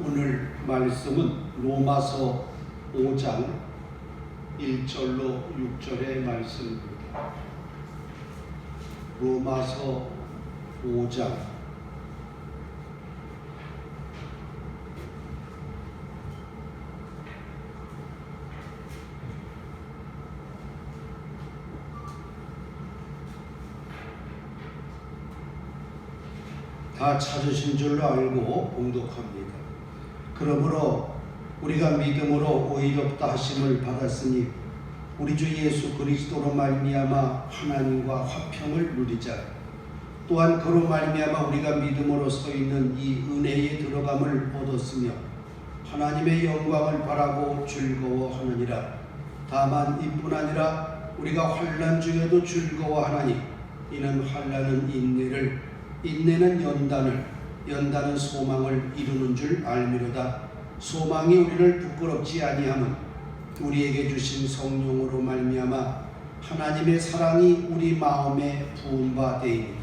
오늘 말씀은 로마서 5장 1절로 6절의 말씀입니다. 로마서 5장 다 찾으신 줄로 알고 봉독합니다. 그러므로 우리가 믿음으로 의롭다 하심을 받았으니 우리 주 예수 그리스도로 말미암아 하나님과 화평을 누리자. 또한 그로 말미암아 우리가 믿음으로 서 있는 이 은혜에 들어감을 얻었으며 하나님의 영광을 바라고 즐거워하느니라. 다만 이뿐 아니라 우리가 환난 중에도 즐거워하나니 이는 환난은 인내를, 인내는 연단을, 연단은 소망을 이루는 줄 알미로다. 소망이 우리를 부끄럽지 아니함은 우리에게 주신 성령으로 말미암아 하나님의 사랑이 우리 마음에 부은 바 되이니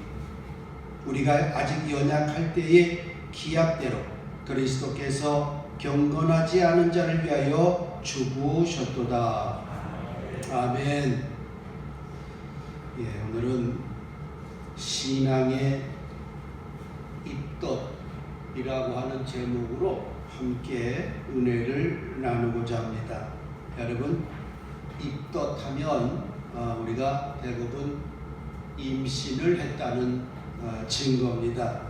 우리가 아직 연약할 때에 기약대로 그리스도께서 경건하지 않은 자를 위하여 죽으셨도다. 아멘. 오늘은 신앙의 입덧이라고 하는 제목으로 함께 은혜를 나누고자 합니다. 여러분, 입덧하면 우리가 대부분 임신을 했다는 증거입니다.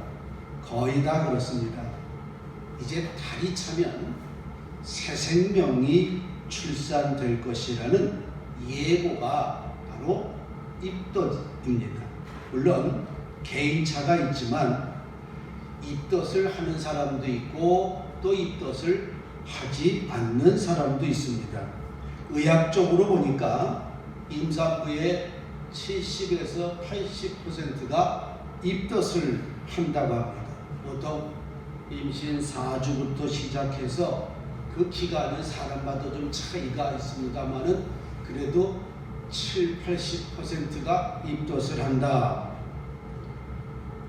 거의 다 그렇습니다. 이제 달이 차면 새 생명이 출산될 것이라는 예고가 바로 입덧입니다. 물론 개인차가 있지만 입덧을 하는 사람도 있고 또 입덧을 하지 않는 사람도 있습니다. 의학적으로 보니까 임산부의 70에서 80%가 입덧을 한다고 합니다. 보통 임신 4주부터 시작해서 그 기간은 사람마다 좀 차이가 있습니다만은 그래도 70~80%가 입덧을 한다.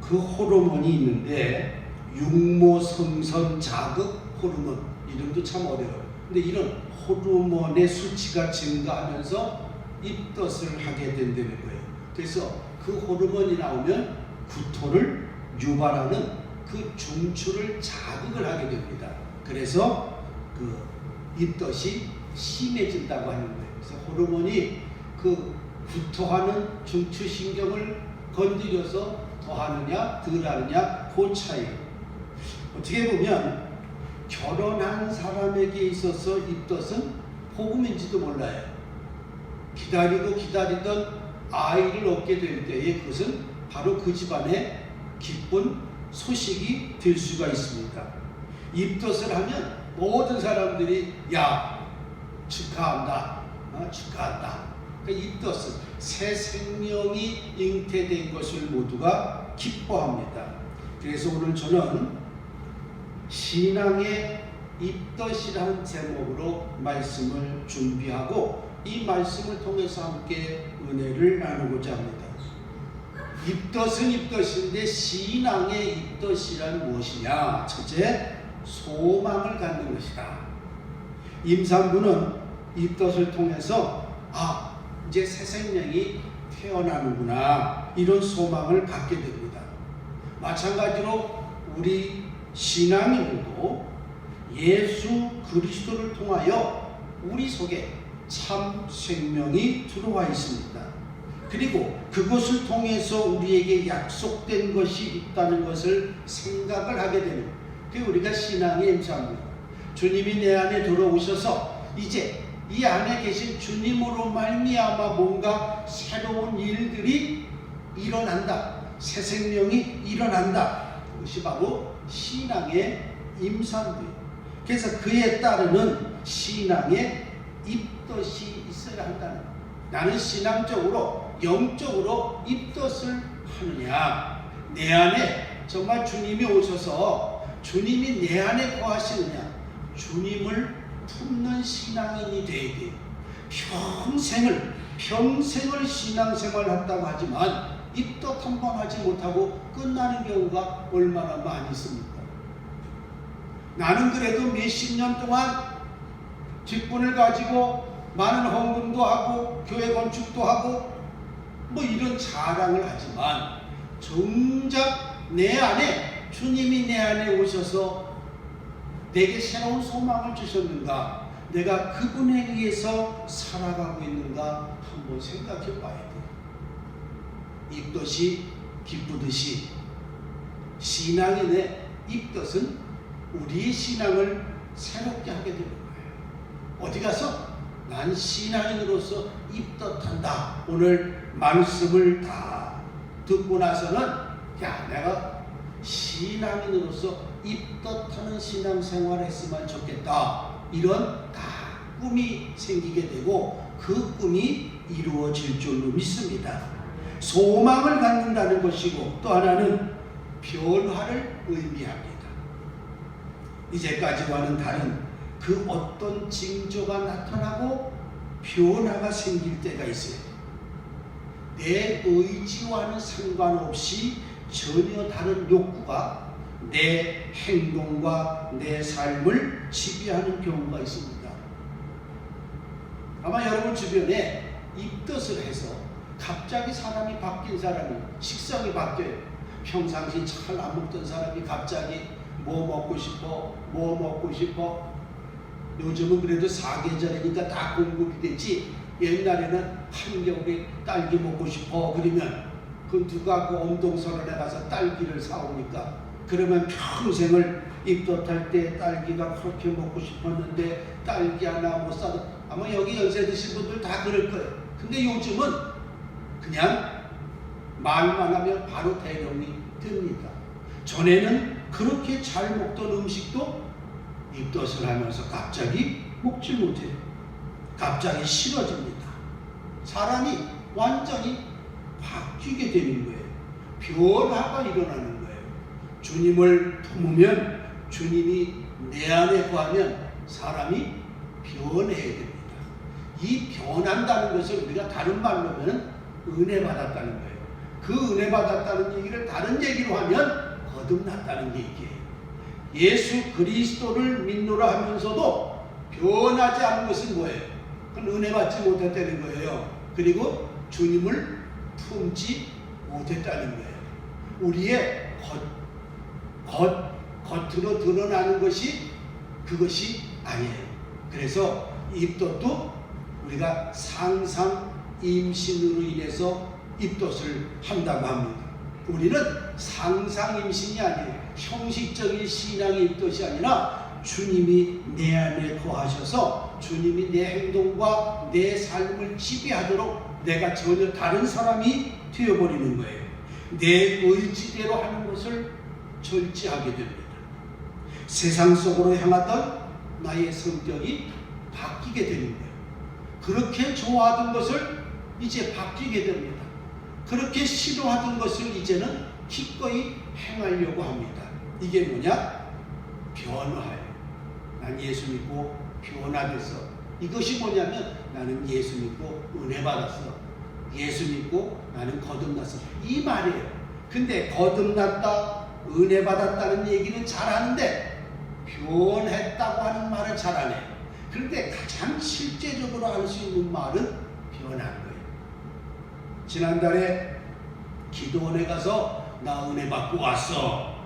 그 호르몬이 있는데 육모성선 자극 호르몬, 이름도 참 어려워요. 근데 이런 호르몬의 수치가 증가하면서 입덧을 하게 된다는 거예요. 그래서 그 호르몬이 나오면 구토를 유발하는 그 중추를 자극을 하게 됩니다. 그래서 그 입덧이 심해진다고 하는 거예요. 그래서 호르몬이 그 구토하는 중추신경을 건드려서 더하느냐 덜하느냐 그 차이. 어떻게 보면 결혼한 사람에게 있어서 입덧은 복음인지도 몰라요. 기다리던 아이를 얻게 될 때에 그것은 바로 그 집안의 기쁜 소식이 될 수가 있습니다. 입덧을 하면 모든 사람들이 야 축하한다, 축하한다. 그러니까 입덧은 새 생명이 잉태된 것을 모두가 기뻐합니다. 그래서 오늘 저는 신앙의 입덧이라는 제목으로 말씀을 준비하고 이 말씀을 통해서 함께 은혜를 나누고자 합니다. 입덧은 입덧인데 신앙의 입덧이란 무엇이냐? 첫째, 소망을 갖는 것이다. 임산부는 입덧을 통해서 이제 새 생명이 태어나는구나, 이런 소망을 갖게 됩니다. 마찬가지로 우리 신앙인들도 예수 그리스도를 통하여 우리 속에 참 생명이 들어와 있습니다. 그리고 그것을 통해서 우리에게 약속된 것이 있다는 것을 생각을 하게 되는 거예요. 그게 우리가 신앙의 임산부예요. 주님이 내 안에 들어오셔서 이제 이 안에 계신 주님으로 말미암아 뭔가 새로운 일들이 일어난다. 새 생명이 일어난다. 그것이 바로 신앙의 임산부예요. 그래서 그에 따르는 신앙의 입덧이 있어야 한다는 거예요. 나는 신앙적으로 영적으로 입덧을 하느냐, 내 안에 정말 주님이 오셔서 주님이 내 안에 거하시느냐, 주님을 품는 신앙인이 되어야 돼요. 평생을 신앙생활을 한다고 하지만 입덧 한 번 하지 못하고 끝나는 경우가 얼마나 많이 있습니까? 나는 그래도 몇십 년 동안 직분을 가지고 많은 헌금도 하고 교회 건축도 하고 뭐 이런 자랑을 하지만 정작 내 안에 주님이 내 안에 오셔서 내게 새로운 소망을 주셨는가, 내가 그분에 의해서 살아가고 있는가 한번 생각해 봐야 돼요. 입덧이 기쁘듯이 신앙인의 입덧은 우리의 신앙을 새롭게 하게 되는 거예요. 어디 가서 난 신앙인으로서 입덧한다. 오늘 말씀을 다 듣고 나서는 야, 내가 신앙인으로서 입덧하는 신앙생활을 했으면 좋겠다. 이런 다 꿈이 생기게 되고 그 꿈이 이루어질 줄로 믿습니다. 소망을 갖는다는 것이고 또 하나는 변화를 의미합니다. 이제까지와는 다른 그 어떤 징조가 나타나고 변화가 생길 때가 있어요. 내 의지와는 상관없이 전혀 다른 욕구가 내 행동과 내 삶을 지배하는 경우가 있습니다. 아마 여러분 주변에 입덧을 해서 갑자기 사람이 바뀐 사람이, 식성이 바뀌어요. 평상시 잘 안 먹던 사람이 갑자기 뭐 먹고 싶어, 뭐 먹고 싶어. 요즘은 그래도 사계절이니까 다 공급이 됐지. 옛날에는 한겨울에 딸기 먹고 싶어 그러면 그 누가 그 엄동설원에 가서 딸기를 사오니까 그러면 평생을 입덧할 때 딸기가 그렇게 먹고 싶었는데 딸기 하나 못 사도 아마 여기 연세 드신 분들 다 그럴 거예요. 근데 요즘은 그냥 말만 하면 바로 대령이 됩니다. 전에는 그렇게 잘 먹던 음식도 입덧을 하면서 갑자기 먹지 못해요. 갑자기 싫어집니다. 사람이 완전히 바뀌게 되는 거예요. 변화가 일어나는 거예요. 주님을 품으면, 주님이 내 안에 거하면 사람이 변해야 됩니다. 이 변한다는 것을 우리가 다른 말로 하면 은혜 받았다는 거예요. 그 은혜 받았다는 얘기를 다른 얘기로 하면 거듭났다는 얘기예요. 예수 그리스도를 믿노라 하면서도 변하지 않은 것은 뭐예요? 그건 은혜 받지 못했다는 거예요. 그리고 주님을 품지 못했다는 거예요. 우리의 겉으로 드러나는 것이 그것이 아니에요. 그래서 입덧도 우리가 상상 임신으로 인해서 입덧을 한다고 합니다. 우리는 상상 임신이 아니에요. 형식적인 신앙의 입덧이 아니라 주님이 내 안에 거하셔서 주님이 내 행동과 내 삶을 지배하도록 내가 전혀 다른 사람이 되어버리는 거예요. 내 의지대로 하는 것을 절제하게 됩니다. 세상 속으로 향하던 나의 성격이 바뀌게 되는 거예요. 그렇게 좋아하던 것을 이제 바뀌게 됩니다. 그렇게 싫어하던 것을 이제는 기꺼이 행하려고 합니다. 이게 뭐냐? 변화예요. 난 예수 믿고 변화돼서. 이것이 뭐냐면 나는 예수 믿고 은혜 받았어. 예수 믿고 나는 거듭났어. 이 말이에요. 근데 거듭났다, 은혜 받았다는 얘기는 잘하는데 변했다고 하는 말을 잘 안 해요. 그런데 가장 실제적으로 할 수 있는 말은 변한 거예요. 지난달에 기도원에 가서 나 은혜 받고 왔어.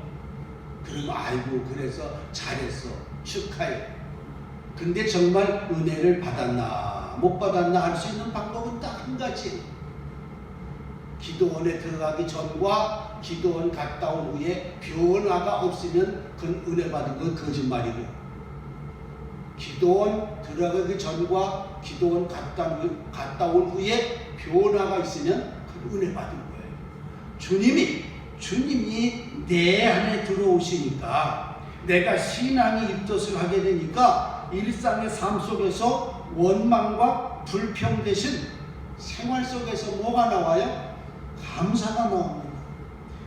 그러면 아이고 그래서 잘했어. 축하해. 근데 정말 은혜를 받았나 못 받았나 할 수 있는 방법은 딱 한 가지. 기도원에 들어가기 전과 기도원 갔다 온 후에 변화가 없으면 그건 은혜 받은 건 거짓말이고, 기도원 들어가기 전과 기도원 갔다 온 후에 변화가 있으면 그건 은혜 받은 거예요. 주님이 내 안에 들어오시니까 내가 신앙의 입덧을 하게 되니까 일상의 삶 속에서 원망과 불평 대신 생활 속에서 뭐가 나와요? 감사가 나옵니다.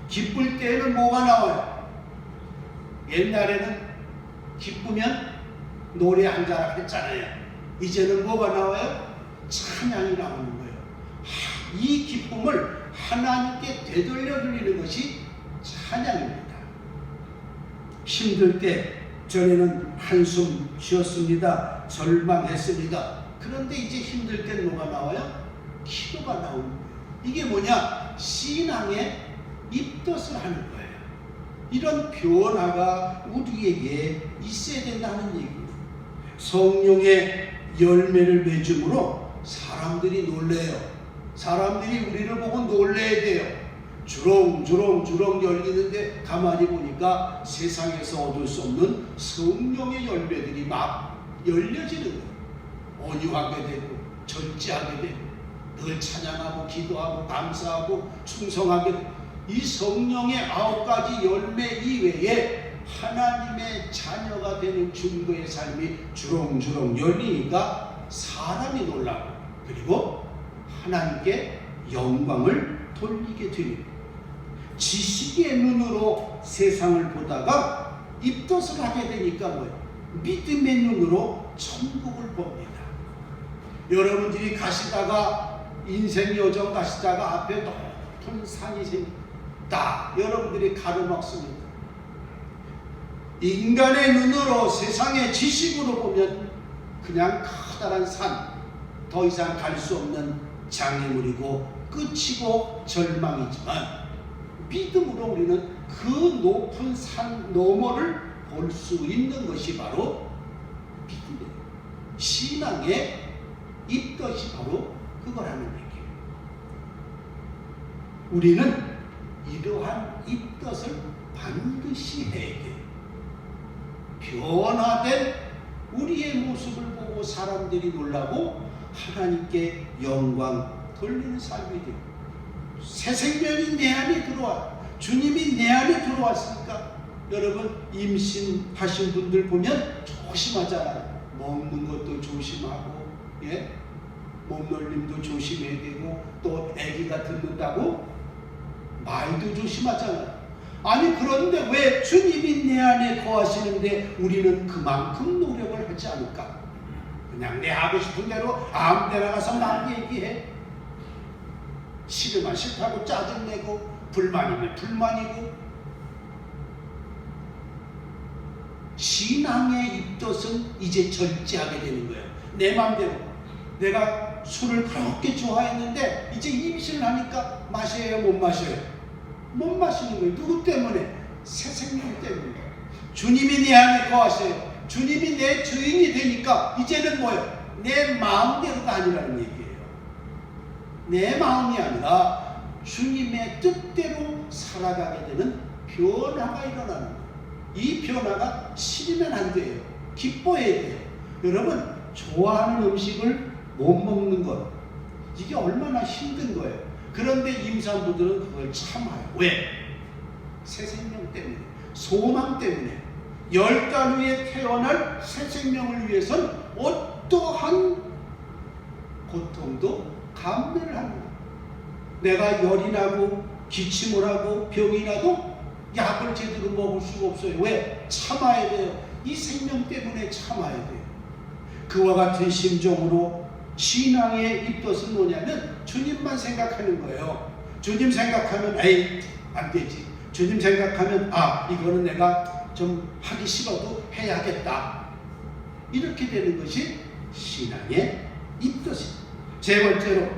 기쁠 때에는 뭐가 나와요? 옛날에는 기쁘면 노래 한 자락 했잖아요. 이제는 뭐가 나와요? 찬양이 나오는 거예요. 이 기쁨을 하나님께 되돌려 드리는 것이 찬양입니다. 힘들 때 전에는 한숨 쉬었습니다. 절망했습니다. 그런데 이제 힘들 땐 뭐가 나와요? 기도가 나오는 거예요. 이게 뭐냐? 신앙의 입덧을 하는 거예요. 이런 변화가 우리에게 있어야 된다는 얘기예요. 성령의 열매를 맺음으로 사람들이 놀래요. 사람들이 우리를 보고 놀래야 돼요. 주렁주렁 열리는데 가만히 보니까 세상에서 얻을 수 없는 성령의 열매들이 막 열려지는 거예요. 온유하게 되고 절제하게 되고 늘 찬양하고 기도하고 감사하고 충성하게 되고, 이 성령의 9가지 열매 이외에 하나님의 자녀가 되는 증거의 삶이 주렁주렁 열리니까 사람이 놀라고, 그리고 하나님께 영광을 돌리게 됩니다. 지식의 눈으로 세상을 보다가 입덧을 하게 되니까 뭐예요? 믿음의 눈으로 천국을 봅니다. 여러분들이 가시다가 인생 여정 가시다가 앞에 높은 산이 생긴다. 여러분들이 가로막습니다. 인간의 눈으로 세상의 지식으로 보면 그냥 커다란 산, 더 이상 갈 수 없는 장애물이고 끝이고 절망이지만, 믿음으로 우리는 그 높은 산 너머를 볼 수 있는 것이 바로 믿음이에요. 신앙의 입덧이 바로 그거라는 얘기예요. 우리는 이러한 입덧을 반드시 해야 돼요. 변화된 우리의 모습을 보고 사람들이 놀라고 하나님께 영광 돌리는 삶이 돼요. 새 생명이 내 안에 들어와, 주님이 내 안에 들어왔으니까 여러분 임신하신 분들 보면 조심하잖아요. 먹는 것도 조심하고, 몸놀림도 조심해야 되고, 또 아기가 듣는다고 말도 조심하잖아요. 아니 그런데 왜 주님이 내 안에 거하시는데 우리는 그만큼 노력을 하지 않을까? 그냥 내 하고 싶은 대로 아무 데나 가서 막 얘기해. 싫으면 싫다고 짜증내고, 불만이면 불만이고. 신앙의 입덧은 이제 절제하게 되는 거예요. 내 마음대로. 내가 술을 그렇게 좋아했는데 이제 임신을 하니까 마셔요, 못 마셔요? 못 마시는 거예요. 누구 때문에? 새 생명 때문에. 주님이 내 안에 거하세요. 주님이 내 주인이 되니까 이제는 뭐예요? 내 마음대로가 아니라는 얘기예요. 내 마음이 아니라 주님의 뜻대로 살아가게 되는 변화가 일어나는 거예요. 이 변화가 싫으면 안 돼요. 기뻐해야 돼요. 여러분, 좋아하는 음식을 못 먹는 것, 이게 얼마나 힘든 거예요. 그런데 임산부들은 그걸 참아요. 왜? 새 생명 때문에, 소망 때문에. 10달 후에 태어날 새 생명을 위해서는 어떠한 고통도 감내를 하는 거예요. 내가 열이 나고 기침을 하고 병이 나도 약을 제대로 먹을 수가 없어요. 왜? 참아야 돼요. 이 생명 때문에 참아야 돼요. 그와 같은 심정으로 신앙의 입덧은 뭐냐면 주님만 생각하는 거예요. 주님 생각하면 에이 안 되지. 주님 생각하면 아 이거는 내가 좀 하기 싫어도 해야겠다. 이렇게 되는 것이 신앙의 입덧입니다. 세 번째로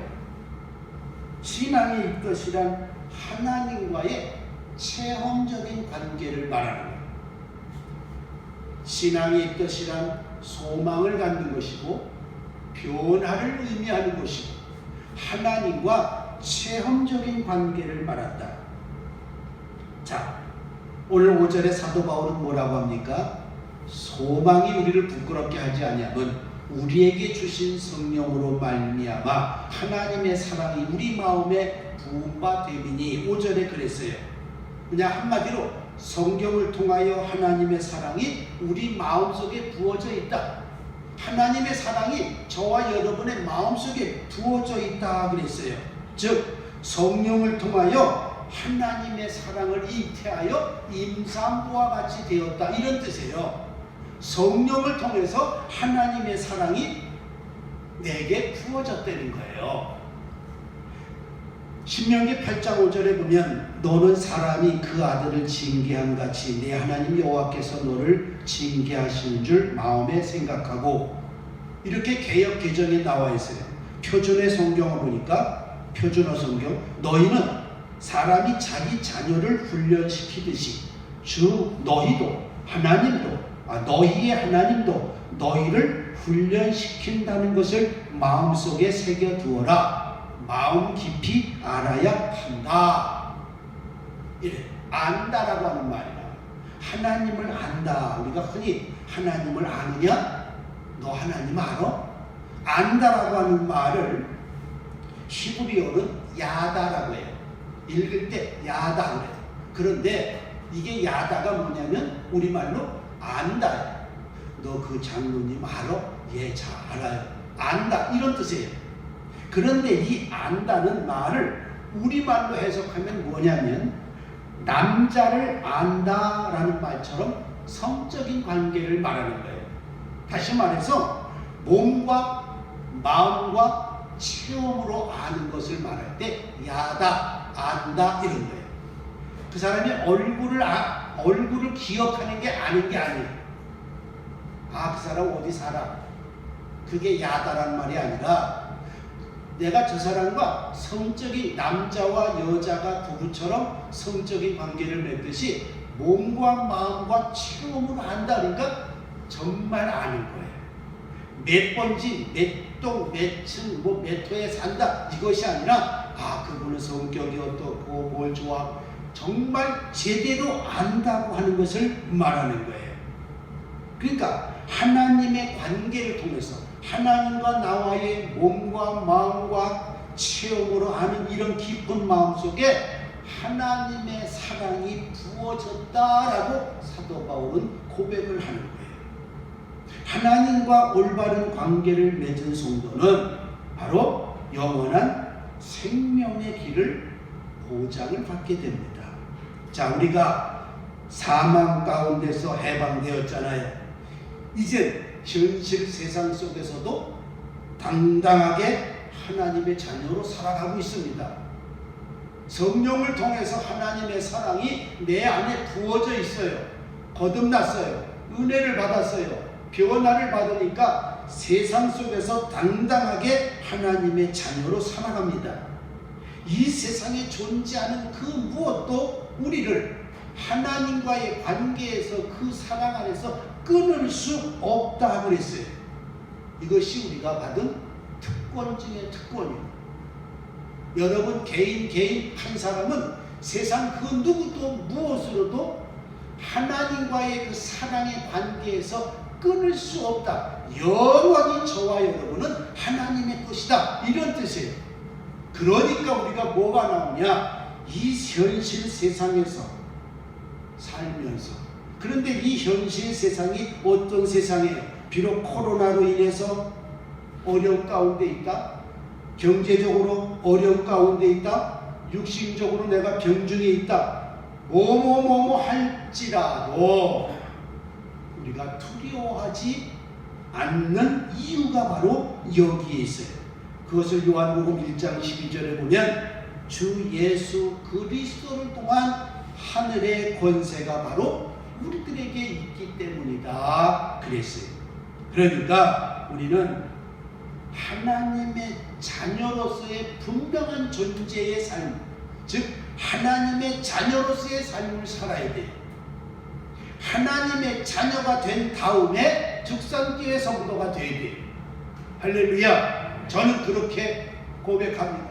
신앙의 입덧이란 하나님과의 체험적인 관계를 말하는 거예요. 신앙의 입덧이란 소망을 갖는 것이고 변화를 의미하는 것이고 하나님과 체험적인 관계를 말한다. 자, 오늘 5절에 사도 바울은 뭐라고 합니까? 소망이 우리를 부끄럽게 하지 아니하면 우리에게 주신 성령으로 말미암아 하나님의 사랑이 우리 마음에 부은 바 됨이니 5절에 그랬어요. 그냥 한마디로 성경을 통하여 하나님의 사랑이 우리 마음속에 부어져 있다. 하나님의 사랑이 저와 여러분의 마음속에 부어져 있다 그랬어요. 즉 성령을 통하여 하나님의 사랑을 잉태하여 임산부와 같이 되었다, 이런 뜻이에요. 성령을 통해서 하나님의 사랑이 내게 부어졌다는 거예요. 신명기 8장 5절에 보면 너는 사람이 그 아들을 징계한 같이 내 하나님 여호와께서 너를 징계하신 줄 마음에 생각하고, 이렇게 개역 개정에 나와 있어요. 표준의 성경을 보니까 표준어 성경, 너희는 사람이 자기 자녀를 훈련시키듯이 주 너희도 하나님도 너희의 하나님도 너희를 훈련시킨다는 것을 마음속에 새겨두어라. 마음 깊이 알아야 한다. 이래 안다라고 하는 말이야. 하나님을 안다. 우리가 흔히 하나님을 아느냐? 너 하나님 알아? 안다라고 하는 말을 히브리어는 야다라고 해요. 읽을 때 야다 그래요. 그런데 이게 야다가 뭐냐면 우리말로 안다. 너 그 장로님 알아? 예, 잘 알아요. 안다 이런 뜻이에요. 그런데 이 안다는 말을 우리말로 해석하면 뭐냐면 남자를 안다라는 말처럼 성적인 관계를 말하는 거예요. 다시 말해서 몸과 마음과 체험으로 아는 것을 말할 때 야다, 안다 이런 거예요. 그 사람이 얼굴을 기억하는 게 아는 게 아니에요. 그 사람 어디 살아? 그게 야다라는 말이 아니라 내가 저 사람과 성적인 남자와 여자가 부부처럼 성적인 관계를 맺듯이 몸과 마음과 체험으로 안다. 그러니까 정말 아는 거예요. 몇 번지, 몇 동, 몇 층, 몇 호에 산다 이것이 아니라 그분의 성격이 어떻고 뭘 좋아 정말 제대로 안다고 하는 것을 말하는 거예요. 그러니까 하나님의 관계를 통해서 하나님과 나와의 몸과 마음과 체험으로 아는 이런 깊은 마음 속에 하나님의 사랑이 부어졌다라고 사도 바울은 고백을 하는 거예요. 하나님과 올바른 관계를 맺은 성도는 바로 영원한 생명의 길을 보장을 받게 됩니다. 자, 우리가 사망 가운데서 해방되었잖아요. 이제 현실 세상 속에서도 당당하게 하나님의 자녀로 살아가고 있습니다. 성령을 통해서 하나님의 사랑이 내 안에 부어져 있어요. 거듭났어요. 은혜를 받았어요. 변화를 받으니까 세상 속에서 당당하게 하나님의 자녀로 살아갑니다. 이 세상에 존재하는 그 무엇도 우리를 하나님과의 관계에서 그 사랑 안에서 끊을 수 없다 그랬어요. 이것이 우리가 받은 특권 중에 특권이에요. 여러분 개인 한 사람은 세상 그 누구도 무엇으로도 하나님과의 그 사랑의 관계에서 끊을 수 없다. 영원히 저와 여러분은 하나님의 것이다. 이런 뜻이에요. 그러니까 우리가 뭐가 나오냐? 이 현실 세상에서 살면서. 그런데 이 현실 세상이 어떤 세상이에요? 비록 코로나로 인해서 어려움 가운데 있다. 경제적으로 어려움 가운데 있다. 육신적으로 내가 병중에 있다. 뭐뭐 할지라도 우리가 두려워하지 않는 이유가 바로 여기에 있어요. 그것을 요한복음 1장 12절에 보면 주 예수 그리스도를 통한 하늘의 권세가 바로 우리들에게 있기 때문이다 그랬어요. 그러니까 우리는 하나님의 자녀로서의 분명한 존재의 삶, 즉 하나님의 자녀로서의 삶을 살아야 돼요. 하나님의 자녀가 된 다음에 죽산교회 성도가 돼야 돼요. 할렐루야. 저는 그렇게 고백합니다.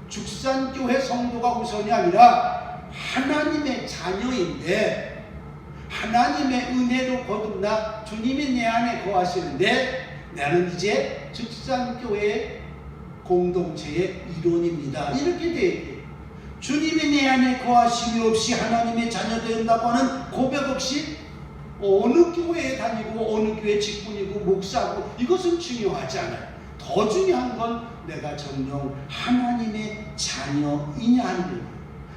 죽산교회 성도가 우선이 아니라 하나님의 자녀인데 하나님의 은혜로 거듭나 주님이 내 안에 거하시는데 나는 이제 죽산교회 공동체의 일원입니다. 이렇게 돼야 돼요. 주님이 내 안에 거하심이 없이 하나님의 자녀 된다고 하는 고백 없이 어느 교회에 다니고 어느 교회 직분이고 목사고 이것은 중요하지 않아요. 더 중요한 건 내가 정녕 하나님의 자녀이냐 하는 거예요.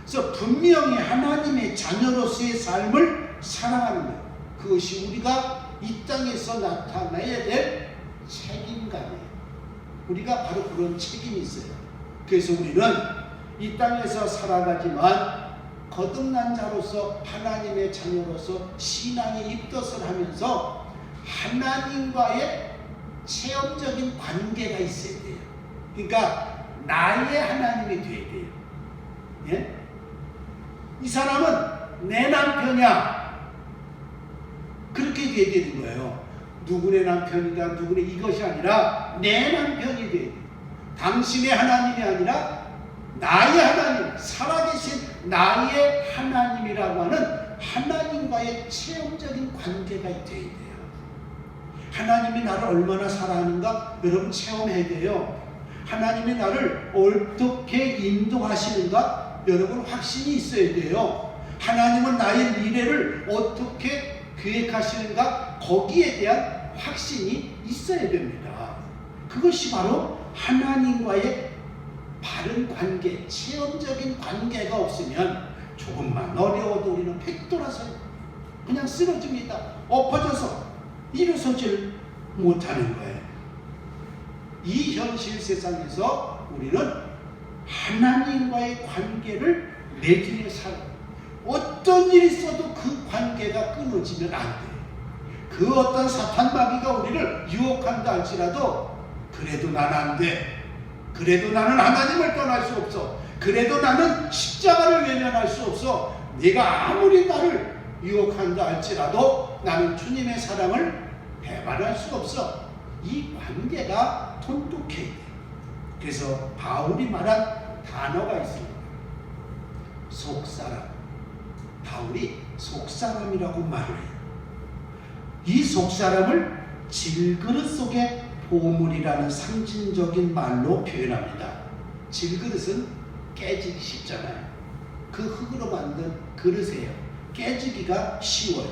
그래서 분명히 하나님의 자녀로서의 삶을 살아가는 거예요. 그것이 우리가 이 땅에서 나타나야 될 책임감이에요. 우리가 바로 그런 책임이 있어요. 그래서 우리는 이 땅에서 살아가지만 거듭난 자로서 하나님의 자녀로서 신앙의 입덧을 하면서 하나님과의 체험적인 관계가 있어야 돼요. 그러니까 나의 하나님이 돼야 돼요. 예? 이 사람은 내 남편이야. 그렇게 돼야 되는 거예요. 누구네 남편이다, 누구네 이것이 아니라 내 남편이 돼야 돼요. 당신의 하나님이 아니라 나의 하나님, 살아계신 나의 하나님이라고 하는 하나님과의 체험적인 관계가 돼야 돼요. 하나님이 나를 얼마나 사랑하는가 여러분 체험해야 돼요. 하나님이 나를 어떻게 인도하시는가 여러분 확신이 있어야 돼요. 하나님은 나의 미래를 어떻게 계획하시는가 거기에 대한 확신이 있어야 됩니다. 그것이 바로 하나님과의 바른 관계, 체험적인 관계가 없으면 조금만 어려워도 우리는 팩 돌아서 그냥 쓰러집니다. 엎어져서 일어서질 못하는 거예요. 이 현실 세상에서 우리는 하나님과의 관계를 맺으며 살아요. 어떤 일이 있어도 그 관계가 끊어지면 안 돼요. 그 어떤 사탄마귀가 우리를 유혹한다 할지라도 그래도 난 안 돼. 그래도 나는 하나님을 떠날 수 없어. 그래도 나는 십자가를 외면할 수 없어. 네가 아무리 나를 유혹한다 할지라도 나는 주님의 사랑을 배반할 수 없어. 이 관계가 돈독해야 돼. 그래서 바울이 말한 단어가 있습니다. 속사람. 바울이 속사람이라고 말을 해요. 이 속사람을 질그릇 속에 보물이라는 상징적인 말로 표현합니다. 질그릇은 깨지기 쉽잖아요. 그 흙으로 만든 그릇이에요. 깨지기가 쉬워요.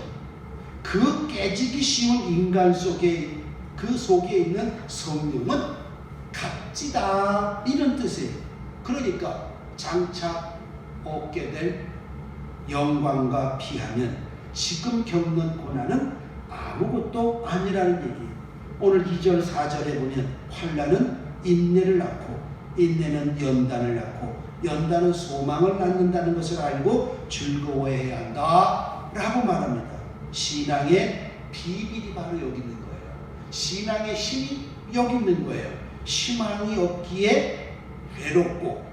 그 깨지기 쉬운 인간 속에 그 속에 있는 성령은 값지다 이런 뜻이에요. 그러니까 장차 얻게 될 영광과 피하면 지금 겪는 고난은 아무것도 아니라는 얘기예요. 오늘 2절 4절에 보면 환난은 인내를 낳고 인내는 연단을 낳고 연단은 소망을 낳는다는 것을 알고 즐거워해야 한다 라고 말합니다. 신앙의 비밀이 바로 여기 있는 거예요. 신앙의 힘이 여기 있는 거예요. 희망이 없기에 외롭고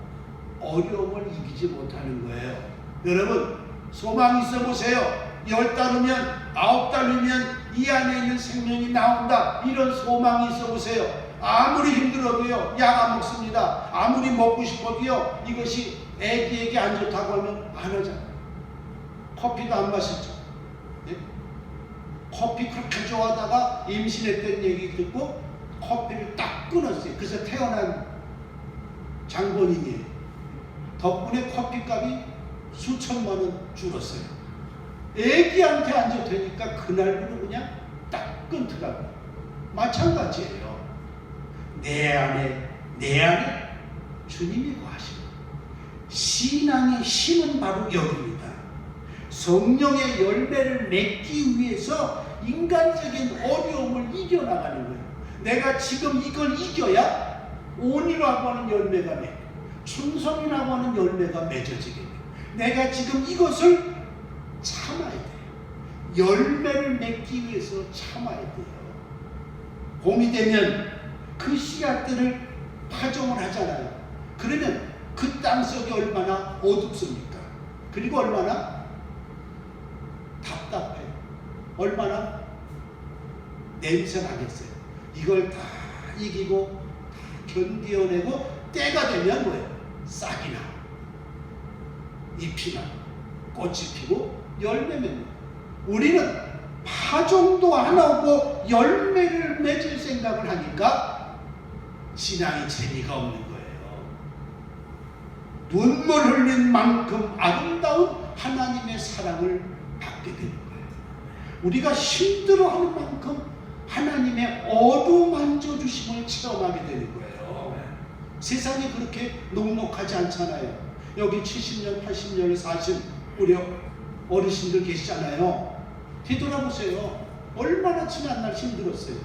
어려움을 이기지 못하는 거예요. 여러분 소망 있어 보세요. 10달 후면 9달 후면 이 안에 있는 생명이 나온다. 이런 소망이 있어 보세요. 아무리 힘들어도요. 약 안 먹습니다. 아무리 먹고 싶어도요. 이것이 애기에게 안 좋다고 하면 안 하잖아요. 커피도 안 마시죠. 네? 커피 그렇게 좋아하다가 임신했던 얘기 듣고 커피를 딱 끊었어요. 그래서 태어난 장본인이에요. 덕분에 커피값이 수천만 원 줄었어요. 애기한테 안 좋다니까 그날부터 그냥 딱 끊더라고요. 마찬가지예요. 내 안에 주님이 거하십니다. 신앙의 힘은 바로 여기입니다. 성령의 열매를 맺기 위해서 인간적인 어려움을 이겨나가는 거예요. 내가 지금 이걸 이겨야 온이라고 하는 열매가 맺고 충성이라고 하는 열매가 맺어지게 돼요. 내가 지금 이것을 참아야 돼요. 열매를 맺기 위해서 참아야 돼요. 봄이 되면 그 씨앗들을 파종을 하잖아요. 그러면 그 땅속이 얼마나 어둡습니까? 그리고 얼마나 답답해요. 얼마나 냄새 나겠어요. 이걸 다 이기고 다 견디어내고 때가 되면 뭐예요? 싹이 나, 잎이 나, 꽃이 피고 열매면 우리는 파종도 안 하고 열매를 맺을 생각을 하니까 신앙이 재미가 없는 거예요. 눈물 흘린 만큼 아름다운 하나님의 사랑을 받게 되는 거예요. 우리가 힘들어하는 만큼 하나님의 어루만져 주심을 체험하게 되는 거예요. 세상이 그렇게 녹록하지 않잖아요. 여기 70년, 80년 사신 우리 어르신들 계시잖아요. 뒤돌아보세요. 얼마나 지난날 힘들었어요.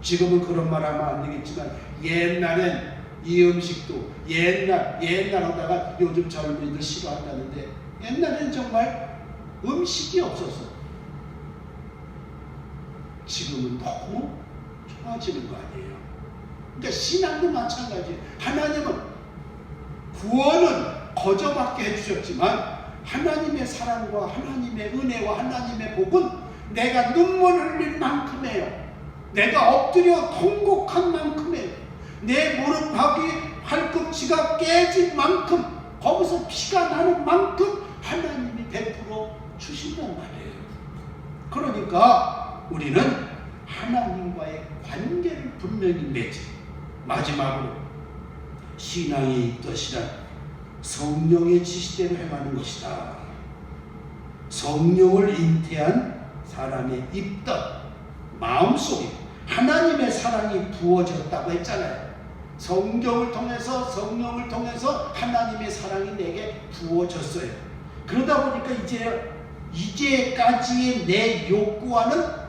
지금은 그런 말 하면 안 되겠지만 옛날엔 이 음식도 옛날 하다가 요즘 젊은이들 싫어한다는데 옛날에는 정말 음식이 없어서 지금은 너무 좋아지는 거 아니에요. 그러니까 신앙도 마찬가지예요. 하나님은 구원은 거저받게 해주셨지만 하나님의 사랑과 하나님의 은혜와 하나님의 복은 내가 눈물을 흘릴 만큼이에요. 내가 엎드려 통곡한 만큼이에요. 내 무릎팍이 팔꿈치가 깨진 만큼, 거기서 피가 나는 만큼 하나님이 베풀어 주신단 말이에요. 그러니까 우리는 하나님과의 관계를 분명히 맺지. 마지막으로 신앙의 입덧이란 성령의 지시대로 행하는 것이다. 성령을 잉태한 사람의 입덧, 마음속에 하나님의 사랑이 부어졌다고 했잖아요. 성령을 통해서 하나님의 사랑이 내게 부어졌어요. 그러다 보니까 이제까지의 내 욕구와는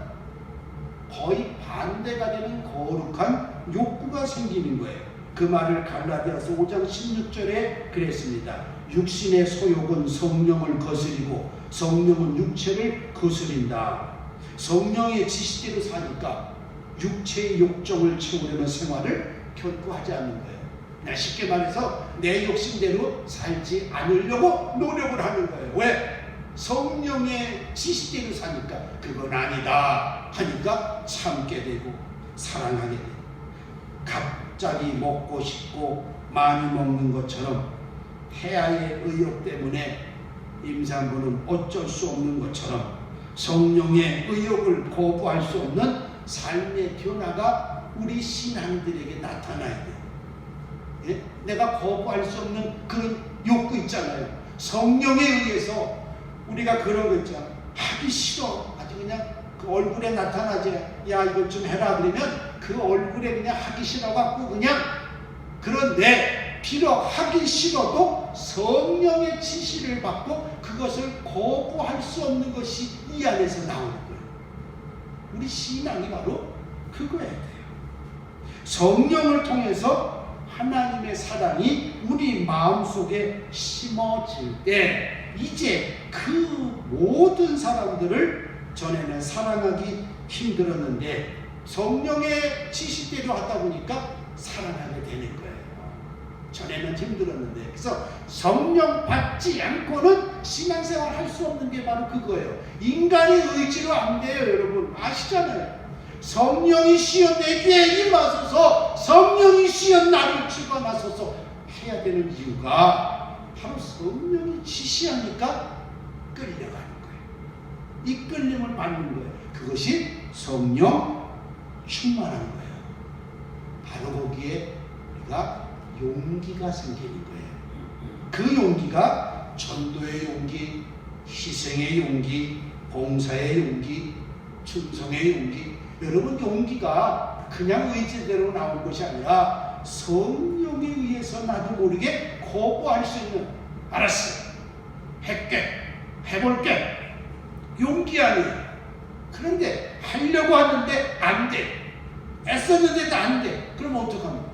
거의 반대가 되는 거룩한 욕구가 생기는 거예요. 그 말을 갈라디아서 5장 16절에 그랬습니다. 육신의 소욕은 성령을 거스리고 성령은 육체를 거스린다. 성령의 지시대로 사니까 육체의 욕정을 채우려는 생활을 결코 하지 않는 거예요. 쉽게 말해서 내 욕심대로 살지 않으려고 노력을 하는 거예요. 왜? 성령의 지시대로 사니까 그건 아니다 하니까 참게 되고 사랑하게 되고, 갑자기 먹고 싶고 많이 먹는 것처럼 태아의 의욕 때문에 임산부는 어쩔 수 없는 것처럼 성령의 의욕을 거부할 수 없는 삶의 변화가 우리 신앙들에게 나타나야 돼요. 예? 내가 거부할 수 없는 그런 욕구 있잖아요. 성령에 의해서 우리가 그런 거 있잖아. 하기 싫어. 아주 그냥 그 얼굴에 나타나지. 야, 이것 좀 해라. 그러면 그 얼굴에 그냥 하기 싫어갖고 그냥, 그런데 비록 하기 싫어도 성령의 지시를 받고 그것을 거부할 수 없는 것이 이 안에서 나오는 거예요. 우리 신앙이 바로 그거야 돼요. 성령을 통해서 하나님의 사랑이 우리 마음속에 심어질 때 이제 그 모든 사람들을 전에는 사랑하기 힘들었는데 성령의 지시대로 하다 보니까 사랑하게 되는 거예요. 전에는 힘들었는데. 그래서 성령 받지 않고는 신앙생활 할 수 없는 게 바로 그거예요. 인간의 의지로 안 돼요. 여러분 아시잖아요. 성령이 시어 내 귀에 임하소서, 성령이 시어 나를 집어나서서 해야 되는 이유가 바로 성령이 지시하니까 끌려가는 거예요. 이끌림을 받는 거예요. 그것이 성령 충만한 거예요. 바로 거기에 우리가 용기가 생기는 거예요. 그 용기가 전도의 용기, 희생의 용기, 봉사의 용기, 충성의 용기. 여러분, 용기가 그냥 의지대로 나온 것이 아니라 성령에 의해서 나도 모르게 거부할 수 있는, 알았어, 할게, 해볼게, 용기 아니에요. 그런데 하려고 하는데 안 돼. 애썼는데도 안 돼. 그럼 어떡합니까?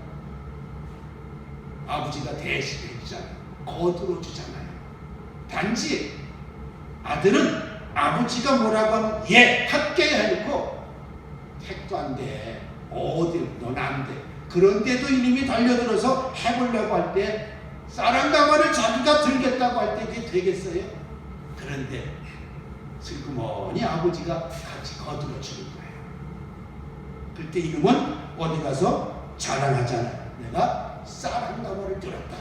아버지가 대신해 주잖아요. 거들어 주잖아요. 단지 아들은 아버지가 뭐라고 하면 예, 할게 해놓고 택도 안 돼. 어디 넌 안 돼. 그런데도 이놈이 달려들어서 해보려고 할 때 쌀한가마를 자기가 들겠다고 할 때 이게 되겠어요? 그런데 슬그머니 아버지가 같이 거들어 주는 거예요. 그때 이놈은 어디 가서 자랑하잖아요. 내가 쌀한가마를 들었다.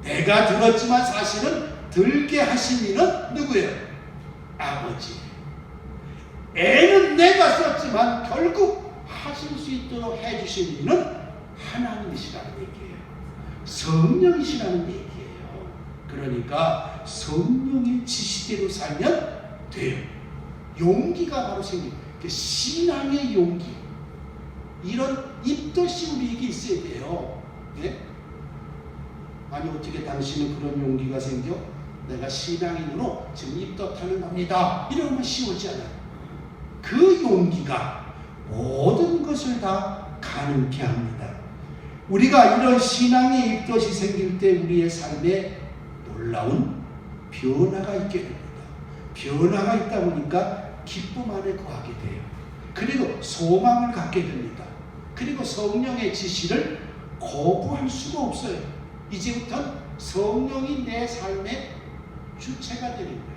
내가 들었지만 사실은 들게 하신 이는 누구예요? 아버지. 애는 내가 썼지만 결국 하실 수 있도록 해주신 이는 하나님이시라는 얘기예요. 성령이시라는 얘기예요. 그러니까 성령의 지시대로 살면 돼요. 용기가 바로 생겨요. 신앙의 용기. 이런 입덧이 우리에게 있어야 돼요. 네? 아니 어떻게 당신은 그런 용기가 생겨? 내가 신앙인으로 지금 입덧하는 겁니다. 이러면 쉬우지 않아요. 그 용기가 모든 것을 다 가능케 합니다. 우리가 이런 신앙의 입덧이 생길 때 우리의 삶에 놀라운 변화가 있게 됩니다. 변화가 있다 보니까 기쁨 안에 거하게 돼요. 그리고 소망을 갖게 됩니다. 그리고 성령의 지시를 거부할 수가 없어요. 이제부터는 성령이 내 삶의 주체가 되는 거예요.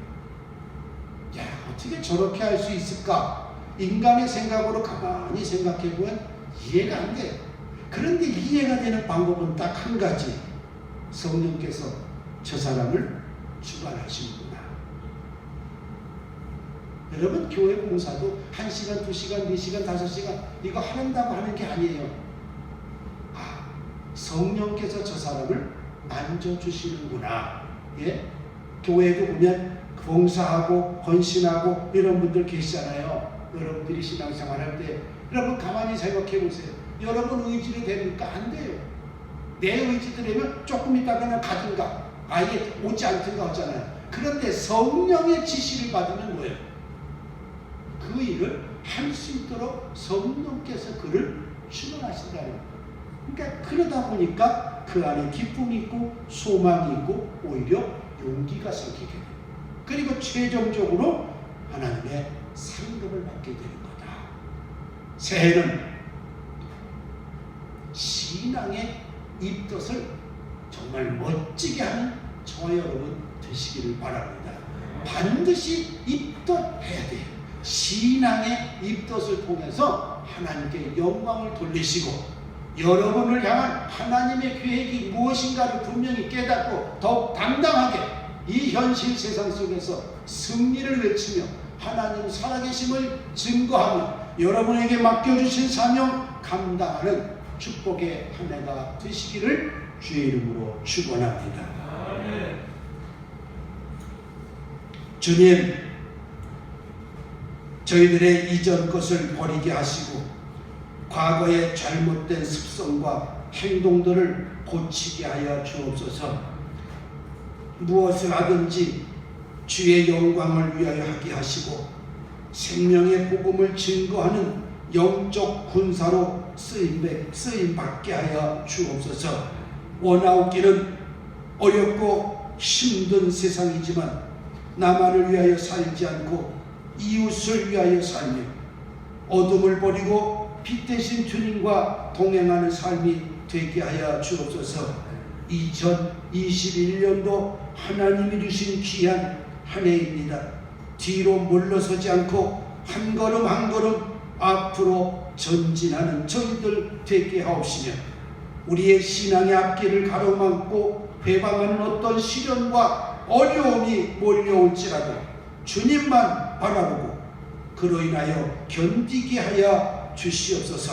야, 어떻게 저렇게 할 수 있을까? 인간의 생각으로 가만히 생각해보면 이해가 안 돼요. 그런데 이해가 되는 방법은 딱 한 가지. 성령께서 저 사람을 주관하시는구나. 여러분, 교회 봉사도 1시간, 2시간, 4시간, 5시간 이거 한다고 하는 게 아니에요. 아, 성령께서 저 사람을 만져주시는구나. 예? 교회도 보면 봉사하고 헌신하고 이런 분들 계시잖아요. 여러분들이 신앙생활 할 때 여러분 가만히 생각해 보세요. 여러분 의지로 됩니까? 안 돼요. 내 의지대로면 조금 있다가는 가든가 아예 오지 않든가 하잖아요. 그런데 성령의 지시를 받으면 뭐예요? 그 일을 할 수 있도록 성령께서 그를 주관하신다는 거예요. 그러니까 그러다 보니까 그 안에 기쁨이 있고 소망이 있고 오히려 용기가 생기게 돼요. 그리고 최종적으로 하나님의 상급을 받게 되는 거다. 새해는 신앙의 입덧을 정말 멋지게 하는 저와 여러분 되시기를 바랍니다. 반드시 입덧해야 돼요. 신앙의 입덧을 통해서 하나님께 영광을 돌리시고 여러분을 향한 하나님의 계획이 무엇인가를 분명히 깨닫고 더욱 당당하게 이 현실 세상 속에서 승리를 외치며 하나님 살아계심을 증거하며 여러분에게 맡겨주신 사명 감당하는 축복의 한 해가 되시기를 주의 이름으로 축원합니다. 주님, 저희들의 이전 것을 버리게 하시고 과거의 잘못된 습성과 행동들을 고치게 하여 주옵소서. 무엇을 하든지 주의 영광을 위하여 하게 하시고 생명의 복음을 증거하는 영적 군사로 쓰임 받게 하여 주옵소서. 원하옵기는 어렵고 힘든 세상이지만 나만을 위하여 살지 않고 이웃을 위하여 살며 어둠을 버리고 빛 대신 주님과 동행하는 삶이 되게 하여 주옵소서. 2021년도 하나님이 주신 귀한 한 해입니다. 뒤로 물러서지 않고 한 걸음 한 걸음 앞으로 전진하는 저희들 되게 하옵시며 우리의 신앙의 앞길을 가로막고 회방하는 어떤 시련과 어려움이 몰려올지라도 주님만 바라보고 그로 인하여 견디게 하여 주시옵소서.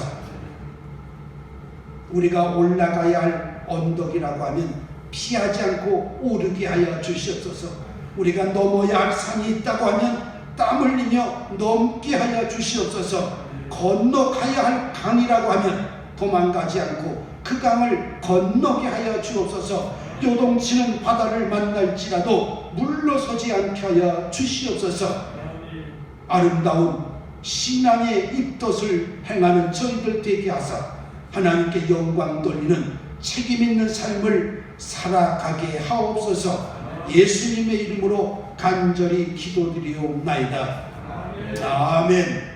우리가 올라가야 할 언덕이라고 하면 피하지 않고 오르게 하여 주시옵소서. 우리가 넘어야 할 산이 있다고 하면 땀 흘리며 넘게 하여 주시옵소서. 건너가야 할 강이라고 하면 도망가지 않고 그 강을 건너게 하여 주옵소서. 요동치는 바다를 만날지라도 물러서지 않게 하여 주시옵소서. 아름다운 신앙의 입덧을 행하는 저희들 되게 하사 하나님께 영광 돌리는 책임 있는 삶을 살아가게 하옵소서. 예수님의 이름으로 간절히 기도드리옵나이다. 아멘.